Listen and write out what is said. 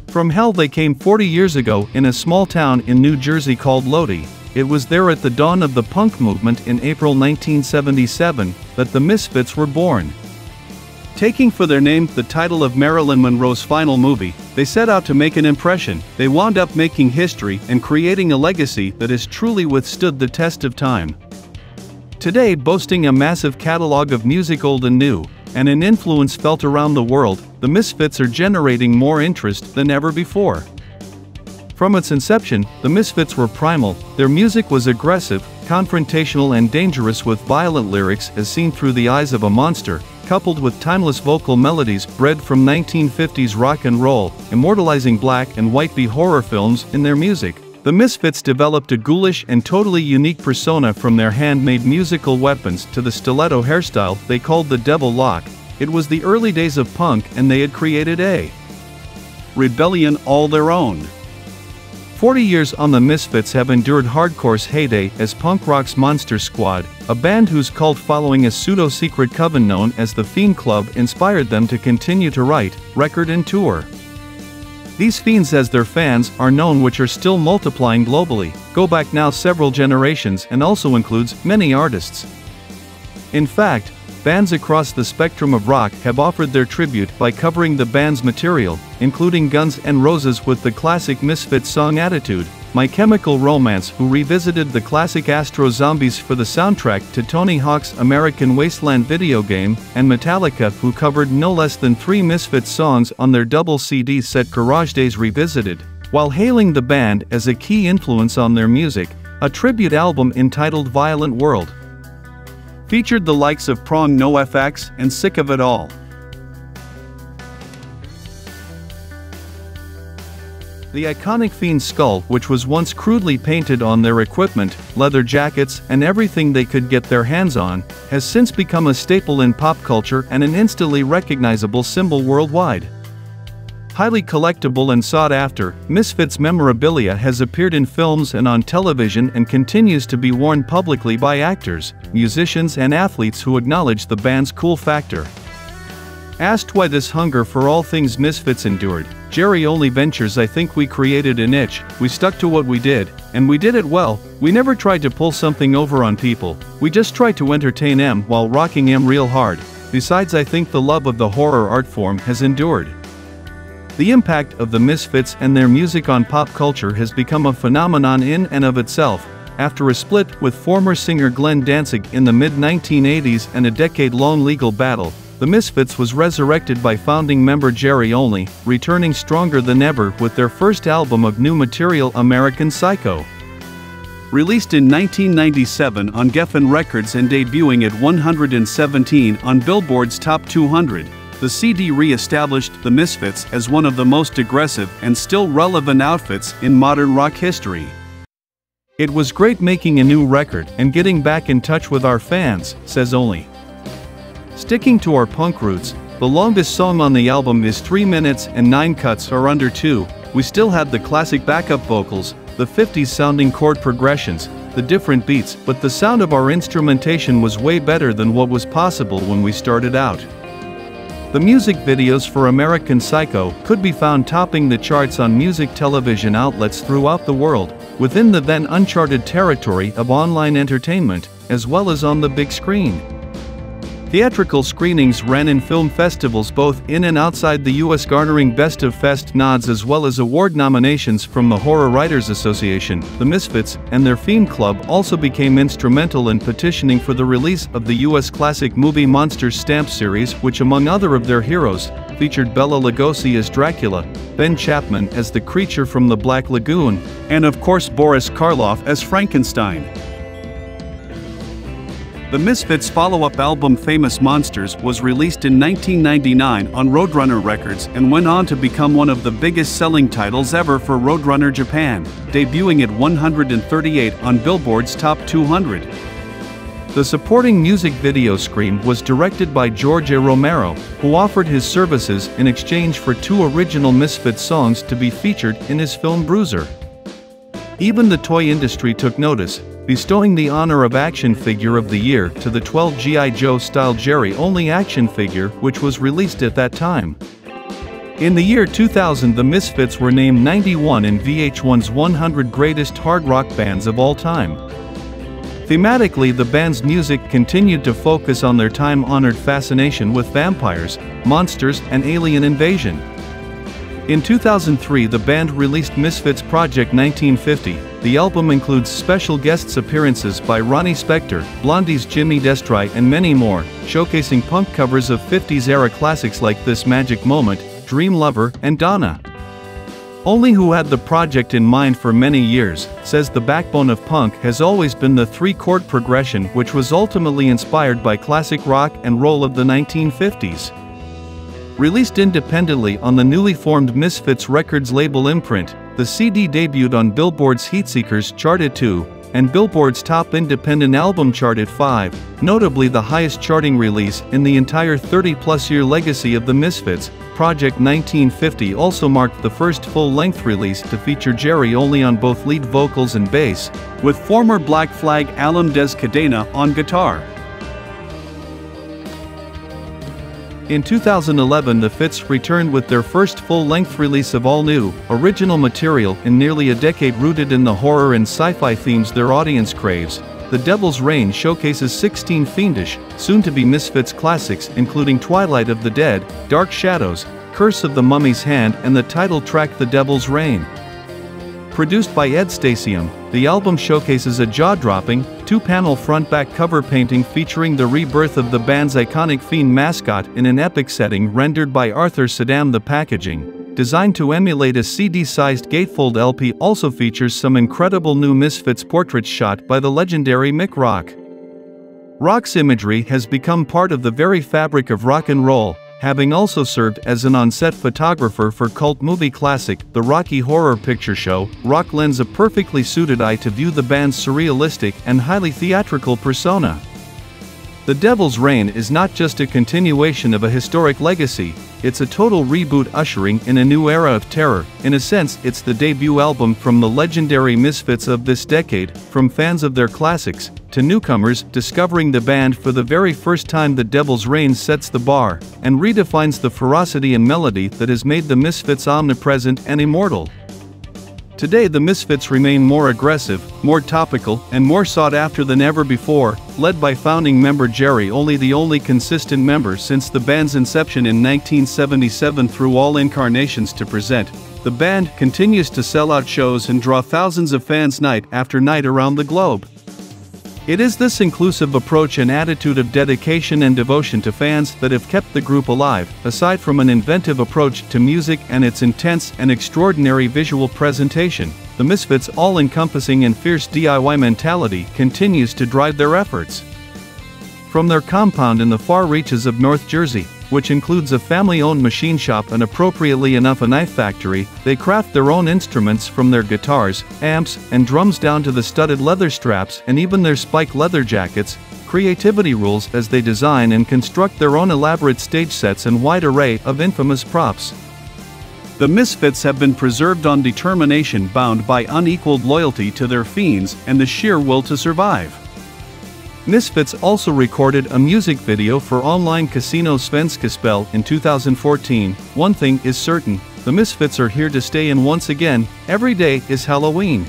From hell they came 40 years ago in a small town in New Jersey called Lodi. It was there at the dawn of the punk movement in April 1977 that the Misfits were born. Taking for their name the title of Marilyn Monroe's final movie, they set out to make an impression. They wound up making history and creating a legacy that has truly withstood the test of time. Today, boasting a massive catalog of music old and new, and an influence felt around the world, the Misfits are generating more interest than ever before. From its inception, the Misfits were primal. Their music was aggressive, confrontational and dangerous with violent lyrics as seen through the eyes of a monster, coupled with timeless vocal melodies bred from 1950s rock and roll, immortalizing black and white B-horror films in their music. The Misfits developed a ghoulish and totally unique persona, from their handmade musical weapons to the stiletto hairstyle they called the devil lock. It was the early days of punk and they had created a rebellion all their own. 40 years on, the Misfits have endured hardcore's heyday as punk rock's Monster Squad, a band whose cult following a pseudo-secret coven known as the Fiend Club inspired them to continue to write, record and tour. These fiends, as their fans are known, which are still multiplying globally, go back now several generations and also includes many artists. In fact, bands across the spectrum of rock have offered their tribute by covering the band's material, including Guns N' Roses with the classic Misfits song Attitude, My Chemical Romance, who revisited the classic Astro Zombies for the soundtrack to Tony Hawk's American Wasteland video game, and Metallica, who covered no less than 3 Misfits songs on their double CD set Garage Days Revisited, while hailing the band as a key influence on their music. A tribute album entitled Violent World featured the likes of Prong, NoFX, and Sick of It All. The iconic Fiend skull, which was once crudely painted on their equipment, leather jackets, and everything they could get their hands on, has since become a staple in pop culture and an instantly recognizable symbol worldwide. Highly collectible and sought after, Misfits memorabilia has appeared in films and on television and continues to be worn publicly by actors, musicians and athletes who acknowledge the band's cool factor. Asked why this hunger for all things Misfits endured, Jerry only ventures, "I think we created a niche, we stuck to what we did, and we did it well. We never tried to pull something over on people, we just tried to entertain 'em while rocking 'em real hard. Besides, I think the love of the horror art form has endured." The impact of the Misfits and their music on pop culture has become a phenomenon in and of itself. After a split with former singer Glenn Danzig in the mid-1980s and a decade-long legal battle, the Misfits was resurrected by founding member Jerry Only, returning stronger than ever with their first album of new material, American Psycho. Released in 1997 on Geffen Records and debuting at 117 on Billboard's Top 200, the CD re-established the Misfits as one of the most aggressive and still relevant outfits in modern rock history. "It was great making a new record and getting back in touch with our fans," says Only. "Sticking to our punk roots, the longest song on the album is 3 minutes and 9 cuts are under 2. We still had the classic backup vocals, the 50s sounding chord progressions, the different beats, but the sound of our instrumentation was way better than what was possible when we started out." The music videos for American Psycho could be found topping the charts on music television outlets throughout the world, within the then uncharted territory of online entertainment, as well as on the big screen. Theatrical screenings ran in film festivals both in and outside the US, garnering Best of Fest nods as well as award nominations from the Horror Writers Association. The Misfits and their Fiend Club also became instrumental in petitioning for the release of the US classic movie Monsters stamp series, which among other of their heroes, featured Bela Lugosi as Dracula, Ben Chapman as the creature from the Black Lagoon, and of course Boris Karloff as Frankenstein. The Misfits' follow-up album Famous Monsters was released in 1999 on Roadrunner Records and went on to become one of the biggest selling titles ever for Roadrunner Japan, debuting at 138 on Billboard's Top 200. The supporting music video Scream was directed by George A. Romero, who offered his services in exchange for 2 original Misfits songs to be featured in his film Bruiser. Even the toy industry took notice, bestowing the honor of Action Figure of the Year to the 12 G.I. Joe-style Jerry Only action figure, which was released at that time. In the year 2000, the Misfits were named 91 in VH1's 100 Greatest Hard Rock Bands of All Time. Thematically, the band's music continued to focus on their time-honored fascination with vampires, monsters, and alien invasion. In 2003, the band released Misfits Project 1950. The album includes special guest appearances by Ronnie Spector, Blondie's Jimmy Destri, and many more, showcasing punk covers of 50s-era classics like This Magic Moment, Dream Lover, and Donna. Only who had the project in mind for many years, says the backbone of punk has always been the three-chord progression, which was ultimately inspired by classic rock and roll of the 1950s. Released independently on the newly formed Misfits Records label imprint, the CD debuted on Billboard's Heatseekers chart at 2, and Billboard's Top Independent Album chart at 5, notably the highest charting release in the entire 30-plus-year legacy of the Misfits. Project 1950 also marked the first full-length release to feature Jerry only on both lead vocals and bass, with former Black Flag Alan Des Cadena on guitar. In 2011, the Fits returned with their first full-length release of all new, original material in nearly a decade, rooted in the horror and sci-fi themes their audience craves. The Devil's Reign showcases 16 fiendish, soon-to-be Misfits classics including Twilight of the Dead, Dark Shadows, Curse of the Mummy's Hand, and the title track The Devil's Reign. Produced by Ed Stasium, the album showcases a jaw-dropping, two-panel front-back cover painting featuring the rebirth of the band's iconic Fiend mascot in an epic setting rendered by Arthur Saddam. The packaging, designed to emulate a CD-sized gatefold LP, also features some incredible new Misfits portraits shot by the legendary Mick Rock. Rock's imagery has become part of the very fabric of rock and roll, having also served as an on-set photographer for cult movie classic The Rocky Horror Picture Show. Rock lends a perfectly suited eye to view the band's surrealistic and highly theatrical persona. The Devil's Reign is not just a continuation of a historic legacy, it's a total reboot ushering in a new era of terror. In a sense, it's the debut album from the legendary Misfits of this decade, from fans of their classics to newcomers discovering the band for the very first time. The Devil's Reign sets the bar and redefines the ferocity and melody that has made the Misfits omnipresent and immortal. Today, the Misfits remain more aggressive, more topical, and more sought after than ever before. Led by founding member Jerry, the only consistent member since the band's inception in 1977 through all incarnations to present, the band continues to sell out shows and draw thousands of fans night after night around the globe. It is this inclusive approach and attitude of dedication and devotion to fans that have kept the group alive. Aside from an inventive approach to music and its intense and extraordinary visual presentation, the Misfits' all-encompassing and fierce DIY mentality continues to drive their efforts. From their compound in the far reaches of North Jersey, which includes a family-owned machine shop and, appropriately enough, a knife factory, they craft their own instruments, from their guitars, amps, and drums down to the studded leather straps and even their spike leather jackets. Creativity rules as they design and construct their own elaborate stage sets and wide array of infamous props. The Misfits have been preserved on determination, bound by unequaled loyalty to their fiends and the sheer will to survive. Misfits also recorded a music video for online casino Svenska Spel in 2014. One thing is certain, the Misfits are here to stay, and once again, every day is Halloween.